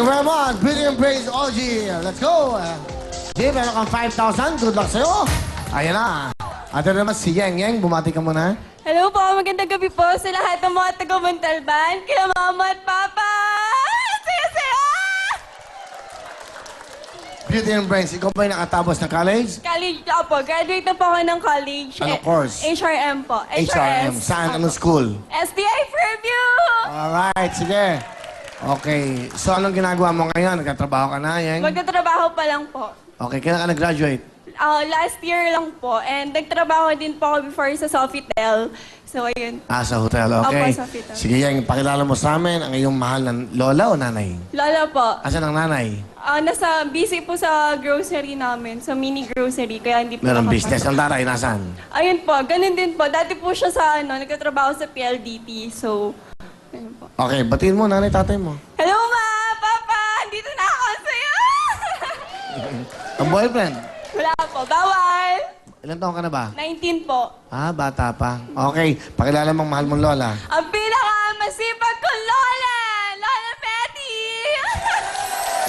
very much. Beauty and Praise OG. Let's go. G, meron kang 5,000. Good luck sa'yo. Ayan na. At ito naman si Yeng. Yeng, bumati ka muna. Hello po, magandang gabi po sa lahat ng mga taga-Montalban, kila Mama at Papa! Saya-saya! Beauty and Brains, ikaw ba yung nakatapos ng college? College po, graduate na po ako ng college. Anong course? HRM po. HRM. Saan? Anong school? STI Fairview! Alright, sige. Okay. So, anong ginagawa mo ngayon? Nagtatrabaho ka na, Yeng? Magtatrabaho pa lang po. Okay, kailan ka nag-graduate? Last year lang po. And nagtrabaho din po ako before sa Sofitel. So, ayun. Sa hotel. Okay. Opo, sa hotel. Sige, Yeng, pakilala mo sa amin ang iyong mahal na lola o nanay? Lola po. Asan ang nanay? Busy po sa grocery namin, sa mini grocery, kaya hindi po Meron nakapasok. business. Ang tatay, nasaan? Ayun po, ganun din po. Dati po siya sa, nagtatrabaho sa PLDT. So, ayun po. Okay, batiin mo, nanay, tatay mo. Hello, Ma! Papa! Andito na ako sa'yo! Ang boyfriend? Wala po. Bawal! Ilan taon ka na ba? 19 po. Bata pa. Okay, pakilala mong mahal mong lola. Ang pinakamasipag kong lola! Lola Betty!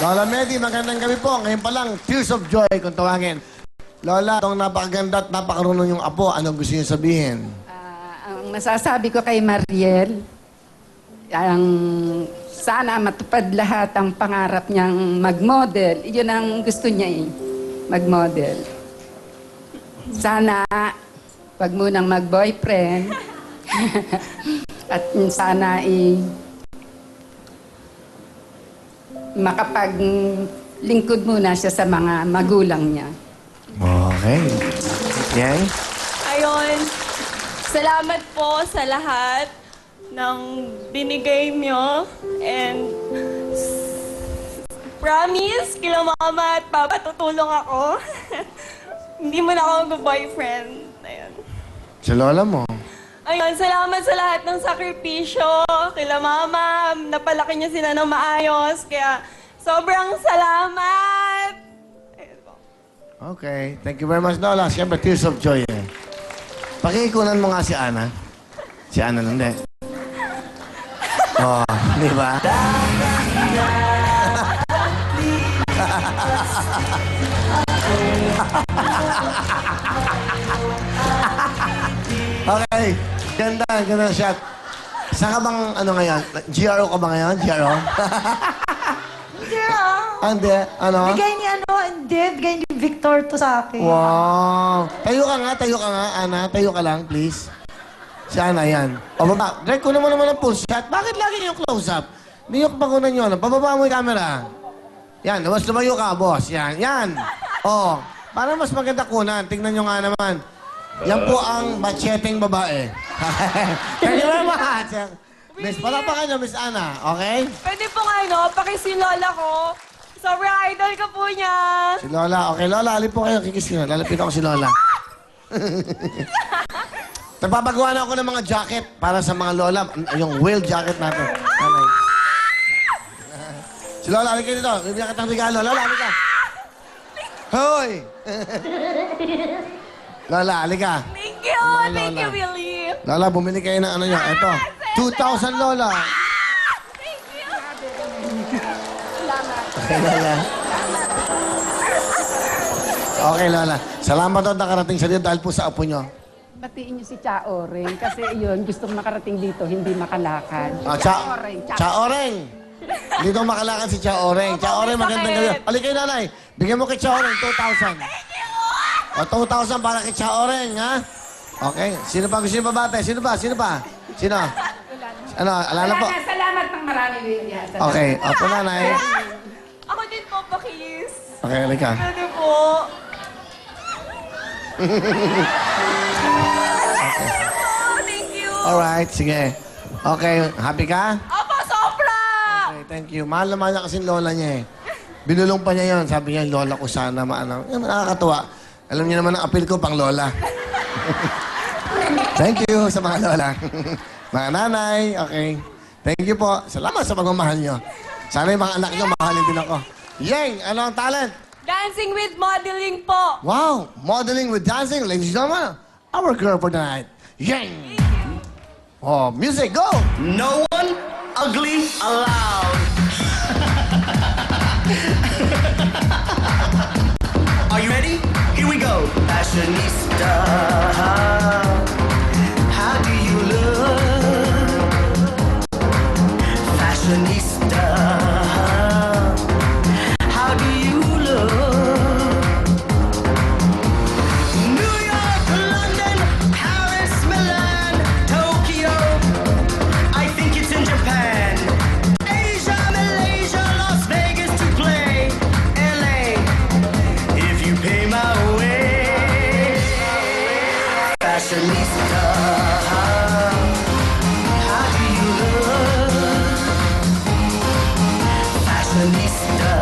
Lola Medi, magandang gabi po. Ngayon pa lang, Tears of Joy kung tawagin. Lola, itong napakaganda at napakarunong yung apo. Anong gusto niyo sabihin? Ang masasabi ko kay Mariel, ang sana matupad lahat ang pangarap niyang mag-model. Iyon ang gusto niya mag-model. Sana wag munang mag-boyfriend. At sana makapaglingkod muna siya sa mga magulang niya. Okay. Yang? Ayun. Salamat po sa lahat ng binigay nyo. And promise, kila Mama at Papa, tutulong ako. Hindi mo na ako mag-boyfriend. Ayun. Si lola mo. Ayun, salamat sa lahat ng sakripisyo. Kila Mama, napalaki niya sila ng maayos. Kaya sobrang salamat. Ayun po. Okay. Thank you very much, Lola. Siyempre, Tears of Joy eh. Pakikunan mo nga si Ana. Si Ana lang, hindi. Oh, di ba? Okay. Ganda shot. Saan ka bang, ano ngayon? GRO ka ba ngayon? GRO? Hindi. Ano? Bigay ni bigay ni Victor to sa akin. Wow. Tayo ka nga, Ana. Tayo ka lang, please. Si Ana, yan. O, baba. Direct ko naman ang full shot. Bakit lagi yung close-up? Hindi yung pakunan nyo. Pababa mo yung camera. Yan. Mas lumayo ka, boss. Yan. Yan. O. Para mas maganda kunan. Tingnan nyo nga naman. Yan po ang macheteng babae. Thank you very much. Miss, palapakan nyo, Miss Ana. Okay? Pwede po pakisilola ko. Sobrang idol ka po niya. Si Lola. Okay, Lola. Alin po kayo. Kikis nyo. Lalapit ako si Lola. Nagpapagawa na ako ng mga jacket para sa mga lola. Yung whale jacket natin. Nanay. Si Lola, halika dito. Bibigyan ka ng regalo. Lola, halika. Hoy! Lola, halika. Thank you. Mga Thank lola. you, Willie. Lola, bumili kayo ng ano nyo. Ito. 2,000, Lola. Thank you. Okay, Lola. Okay, Lola. Salamat daw nakarating sa dito dahil po sa apo nyo. Batiin niyo si Cha Oreng kasi iyon gustong makarating dito, hindi makalakad. Cha Oreng. Hindi daw makalakad si Cha Oreng. Cha Oreng, magandang gabi. Halika kayo, nanay. Bigyan mo kay Cha Oreng, 2,000. O, 2,000 para kay Cha Oreng, ha? Okay. Sino pa gusto yung babate? Sino pa? Sino? Ano, alala po? Salamat ng marami, William. Okay. Opo, nanay. Ako din po, pakis. Okay, halika. Pwede po. Thank you. Alright, sige. Okay, happy ka? Opo, sobra. Okay, thank you. Mahal naman niya kasi lola niya eh. Binulong pa niya yun. Sabi niya, lola ko sana maano. Yan, nakakatuwa. Alam niyo naman ang appeal ko pang lola. Thank you sa mga lola. Mga nanay, okay. Thank you po. Salamat sa pagmamahal niyo. Sana yung mga anak niyo, mahalin din ako. Yeng, ano ang talent? Dancing with modeling po. Wow, modeling with dancing. Ladies and gentlemen, our girl for the night, Yeng. Oh, music, go! No one ugly allowed. Fashionista, how do you look? Fashionista, how do you look? New York, London, Paris, Milan, Tokyo, I think it's in Japan. Asia, Malaysia, Las Vegas to play, LA, if you pay my way. Fashionista, how do you look? Fashionista,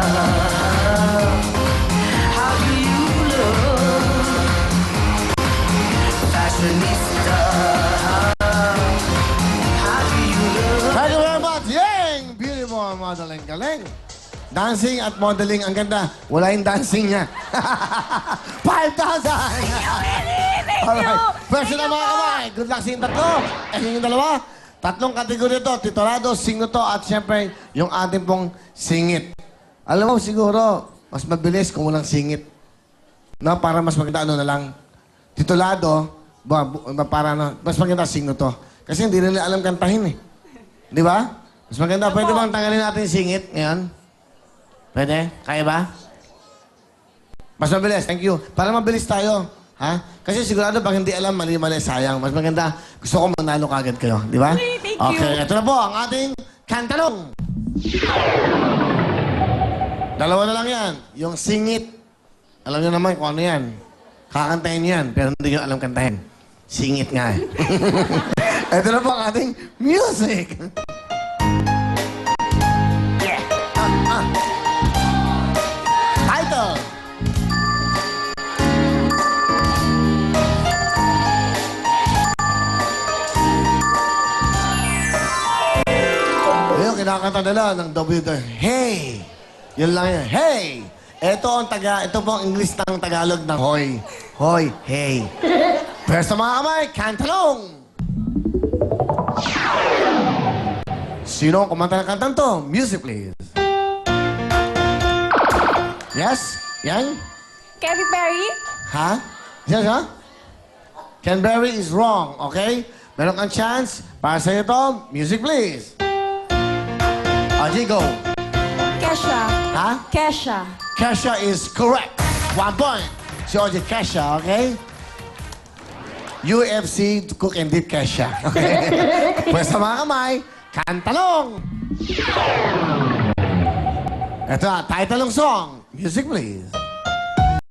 how do you look? Fashionista, how do you look? Thank you very much. Yay! Beautiful modeling. Galing. Dancing at modeling. Ang ganda. Wala yung dancing niya. 5,000! Alright. Pwede na mga kamay. Good luck sa inyong tatlo. Yung dalawa. Tatlong kategorya to. Titolado, singno to, at syempre, yung ating pong singit. Alam mo, siguro, mas mabilis kung walang singit. No? Para mas maganda ano na lang. Titolado, para mas maganda singno to. Kasi hindi nila alam kantahin eh. Di ba? Mas maganda. Pwede bang tanggalin natin yung singit ngayon? Pwede? Kaya ba? Mas mabilis. Thank you. Para mabilis tayo. Ha? Kasi sigurado pag hindi alam, mali-mali, sayang. Mas maganda. Gusto ko manalo kagad kayo. Di ba? Okay, thank you. Okay. Ito na po ang ating kantalong. Dalawa na lang yan. Yung singit. Alam niyo naman kung ano yan. Kakantahin yan, pero hindi nyo alam kantahin. Singit nga eh. Ito na po ang ating music. Yeah. Title. Ayun, kinakanta nila ng WD. Hey! Yun lang yun. Hey! Ito po ang English ng Tagalog ng hoy. Hoy, hey. Pero sa mga kamay, kantalong! Sino ang kumanta ng kantang to? Music, please. Yes? Yan? Katy Perry? Ha? Yes, ha? Canberry is wrong, okay? Meron kang chance para sa'yo to. Music, please. Aji, go. Kesha. Ha? Kesha. Kesha is correct. 1 point. Si Oji Kesha, okay? UFC, cook and dip Kesha. Okay? Pwes sa mga kamay, kantalong! Ito na, title ng song. Music, please.